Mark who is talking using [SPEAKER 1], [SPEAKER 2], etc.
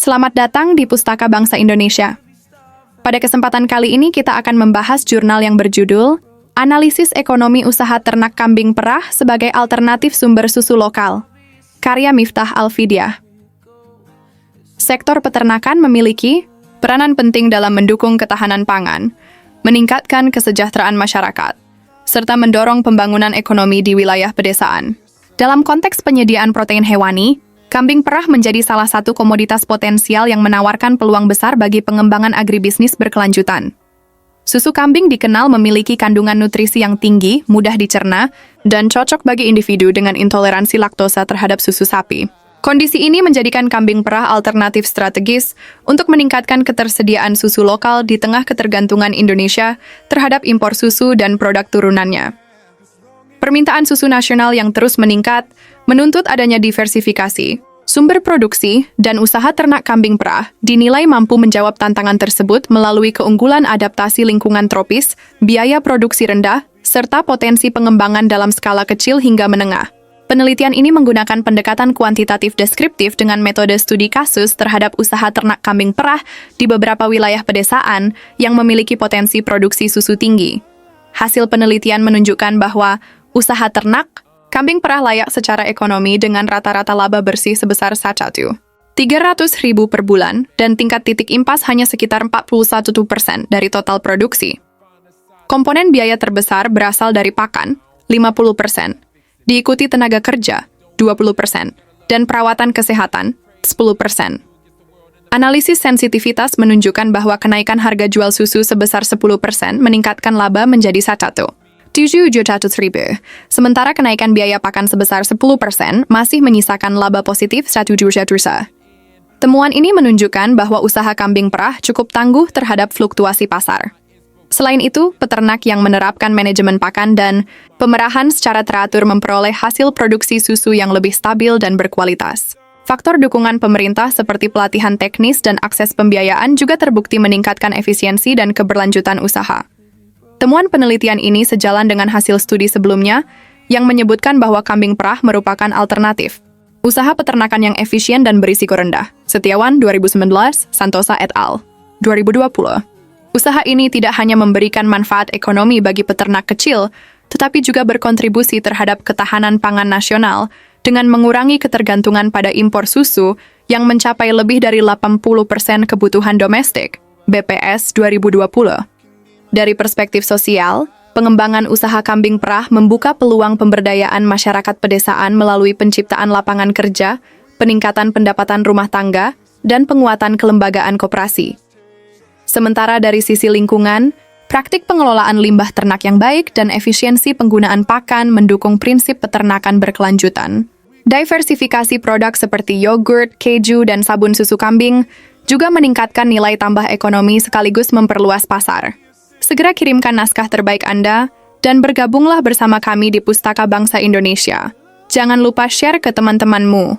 [SPEAKER 1] Selamat datang di Pustaka Bangsa Indonesia. Pada kesempatan kali ini kita akan membahas jurnal yang berjudul Analisis Ekonomi Usaha Ternak Kambing Perah sebagai Alternatif Sumber Susu Lokal, karya Miftah Alfidiah. Sektor peternakan memiliki peranan penting dalam mendukung ketahanan pangan, meningkatkan kesejahteraan masyarakat, serta mendorong pembangunan ekonomi di wilayah pedesaan. Dalam konteks penyediaan protein hewani, kambing perah menjadi salah satu komoditas potensial yang menawarkan peluang besar bagi pengembangan agribisnis berkelanjutan. Susu kambing dikenal memiliki kandungan nutrisi yang tinggi, mudah dicerna, dan cocok bagi individu dengan intoleransi laktosa terhadap susu sapi. Kondisi ini menjadikan kambing perah alternatif strategis untuk meningkatkan ketersediaan susu lokal di tengah ketergantungan Indonesia terhadap impor susu dan produk turunannya. Permintaan susu nasional yang terus meningkat menuntut adanya diversifikasi. Sumber produksi dan usaha ternak kambing perah dinilai mampu menjawab tantangan tersebut melalui keunggulan adaptasi lingkungan tropis, biaya produksi rendah, serta potensi pengembangan dalam skala kecil hingga menengah. Penelitian ini menggunakan pendekatan kuantitatif deskriptif dengan metode studi kasus terhadap usaha ternak kambing perah di beberapa wilayah pedesaan yang memiliki potensi produksi susu tinggi. Hasil penelitian menunjukkan bahwa usaha ternak kambing perah layak secara ekonomi dengan rata-rata laba bersih sebesar 300.000 per bulan dan tingkat titik impas hanya sekitar 41% dari total produksi. Komponen biaya terbesar berasal dari pakan, 50%, diikuti tenaga kerja, 20%, dan perawatan kesehatan, 10%. Analisis sensitivitas menunjukkan bahwa kenaikan harga jual susu sebesar 10% meningkatkan laba menjadi 700.000, sementara kenaikan biaya pakan sebesar 10% masih menyisakan laba positif 1 juta. Temuan ini menunjukkan bahwa usaha kambing perah cukup tangguh terhadap fluktuasi pasar. Selain itu, peternak yang menerapkan manajemen pakan dan pemerahan secara teratur memperoleh hasil produksi susu yang lebih stabil dan berkualitas. Faktor dukungan pemerintah seperti pelatihan teknis dan akses pembiayaan juga terbukti meningkatkan efisiensi dan keberlanjutan usaha. Temuan penelitian ini sejalan dengan hasil studi sebelumnya yang menyebutkan bahwa kambing perah merupakan alternatif usaha peternakan yang efisien dan berisiko rendah. Setiawan 2019, Santosa et al. 2020. Usaha ini tidak hanya memberikan manfaat ekonomi bagi peternak kecil, tetapi juga berkontribusi terhadap ketahanan pangan nasional dengan mengurangi ketergantungan pada impor susu yang mencapai lebih dari 80% kebutuhan domestik, BPS 2020. Dari perspektif sosial, pengembangan usaha kambing perah membuka peluang pemberdayaan masyarakat pedesaan melalui penciptaan lapangan kerja, peningkatan pendapatan rumah tangga, dan penguatan kelembagaan koperasi. Sementara dari sisi lingkungan, praktik pengelolaan limbah ternak yang baik dan efisiensi penggunaan pakan mendukung prinsip peternakan berkelanjutan. Diversifikasi produk seperti yogurt, keju, dan sabun susu kambing juga meningkatkan nilai tambah ekonomi sekaligus memperluas pasar. Segera kirimkan naskah terbaik Anda dan bergabunglah bersama kami di Pustaka Bangsa Indonesia. Jangan lupa share ke teman-temanmu.